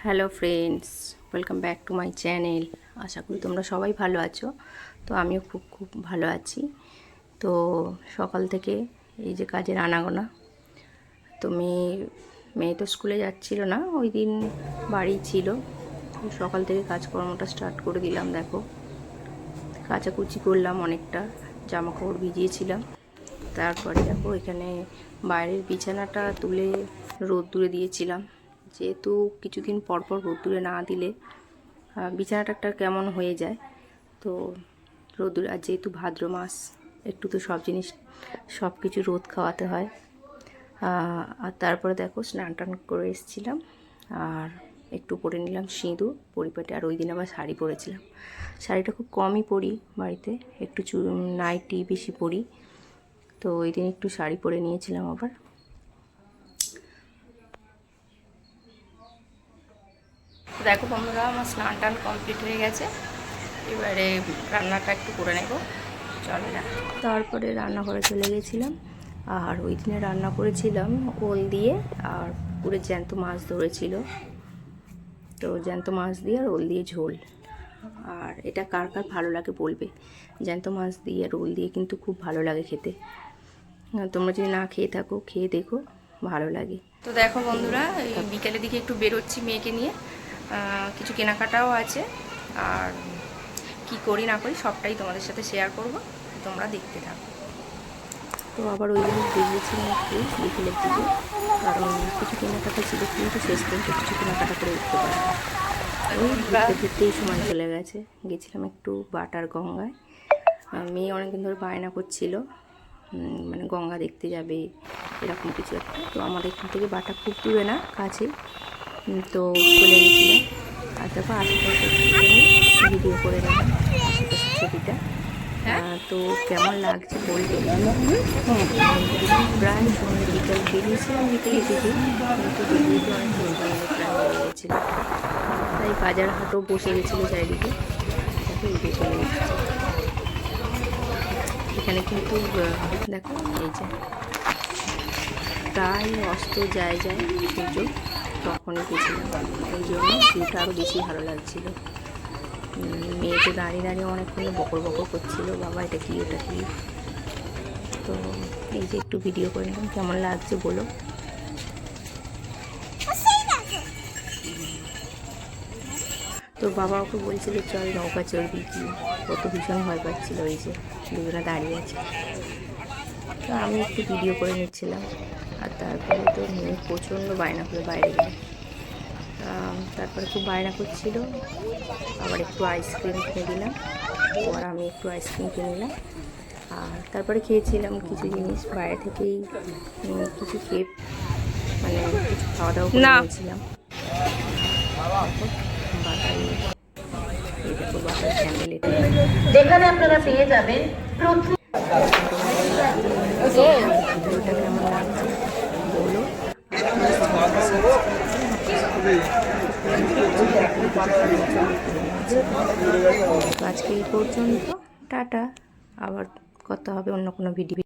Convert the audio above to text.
Hello friends, welcome back to my channel. আশা করি তোমরা সবাই ভালো আছো। তো আমিও খুব ভালো আছি। তো সকাল থেকে এই যে কাজের আনাগোনা। তো মেয়ে তো স্কুলে যাচ্ছিল না, ওই দিন বাড়ি ছিল। সকাল থেকে কাজকর্মটা স্টার্ট করে দিলাম। দেখো, কাচাকুচি করলাম, অনেকটা জামা কাপড় ভিজিয়েছিলাম। তারপরে দেখো এখানে বাইরের বিছানাটা তুলে রোদ্দুরে দিয়েছিলাম। যেহেতু কিছুদিন পরপর রোদ্দুরে না দিলে বিছানাটা একটা কেমন হয়ে যায়, তো রোদ্দুরে, আর যেহেতু ভাদ্র মাস, একটু তো সব কিছু রোদ খাওয়াতে হয়। আর তারপরে দেখো স্নান টান করে এসেছিলাম, আর একটু পরে নিলাম সিঁদুর পরিপাটি। আর ওই দিন আবার শাড়ি পরেছিলাম। শাড়িটা খুব কমই পরি বাড়িতে, একটু নাইটি বেশি পরি। তো ওই দিন একটু শাড়ি পরে নিয়েছিলাম আবার। দেখো বন্ধুরা, আমার স্নান টান কমপ্লিট হয়ে গেছে। এবারে রান্নাটা একটু করে নেব, চলে না। তারপরে রান্নাঘরে চলে গেছিলাম। আর ওই দিনে রান্না করেছিলাম ওল দিয়ে, আর পুকুরে জ্যান্ত মাছ ধরেছিল, তো জ্যান্ত মাছ দিয়ে আর ওল দিয়ে ঝোল। আর এটা কার কার ভালো লাগে বলবে। জ্যান্ত মাছ দিয়ে আর ওল দিয়ে কিন্তু খুব ভালো লাগে খেতে। তোমরা যদি না খেয়ে থাকো, খেয়ে দেখো, ভালো লাগে। তো দেখো বন্ধুরা, বিকেলের দিকে একটু বেরোচ্ছি মেয়েকে নিয়ে। কিছু কেনাকাটাও আছে, আর কি করি না করি সবটাই তোমাদের সাথে শেয়ার করব, তোমরা দেখতে থাকো। তো আবার ওই দিন বেরিয়েছিলাম একটু বিকেলের দিকে, কারণ কিছু কেনাকাটা ছিল, কিন্তু শেষ পর্যন্ত কিছু কেনাকাটা করে উঠতে পারি। ওই ঘুরতে ঘুরতেই সময় চলে গেছে। গেছিলাম একটু বাটার গঙ্গায়। মেয়ে অনেকদিন ধরে বায়না করছিল, মানে গঙ্গা দেখতে যাবে, এরকম কিছু একটা। তো আমাদের এখান থেকে বাটা খুব দূরে না, কাছে। তো চলে গেছিলাম। আর দেখো আশেপাশে ভিডিও করে নিলাম, আশেপাশের ছবিটা। তো কেমন লাগছে বলতে। প্রায় সন্ধ্যে বিকেল বেরিয়েছিলাম বিকেলের দিকে, কিন্তু বেরিয়ে অনেক সন্ধ্যা প্রায় হয়ে গেছিলো। তাই বাজার হাটও বসে গেছিলো চারিদিকে। দেখো এই চলে এসেছে। এখানে কিন্তু দেখো এই যে প্রায় অস্ত যায় সূর্য, তখনই গেছিলাম। ওই জন্য ভিউটা আরও বেশি ভালো লাগছিল। মেয়ে তো দাঁড়িয়ে অনেকক্ষণ বকর করছিল, বাবা এটা কি ওটা কি। তো এই যে একটু ভিডিও করে নিলাম, কেমন লাগছে বলো। তো বাবা ওকে বলছিল চল নৌকা চড়বি কি, ও তো ভীষণ ভয় পাচ্ছিল। ওই যে দুজনে দাঁড়িয়ে আছে, তো আমি একটু ভিডিও করে নিচ্ছিলাম। আর তারপরে তো মেয়ে প্রচণ্ড বায়না করে বাইরে গেলে। তারপরে খুব বায়না করছিল, আবার একটু আইসক্রিম কিনে দিলাম, আর আমি একটু আইসক্রিম কিনে নিলাম। আর তারপরে খেয়েছিলাম কিছু জিনিস বাইরে থেকেই, কিছু কেক, মানে কিছু খাওয়া দাওয়া করে নিয়েছিলাম। বাটার, এই দেখো বাটার ক্যান্ডেল, এটা যেখানে আপনারা পেয়ে যাবেন ভিডিওটা কেমন লাগছে বলো। আজকে এই পর্যন্ত, টাটা। আবার কথা হবে অন্য কোনো ভিডিও।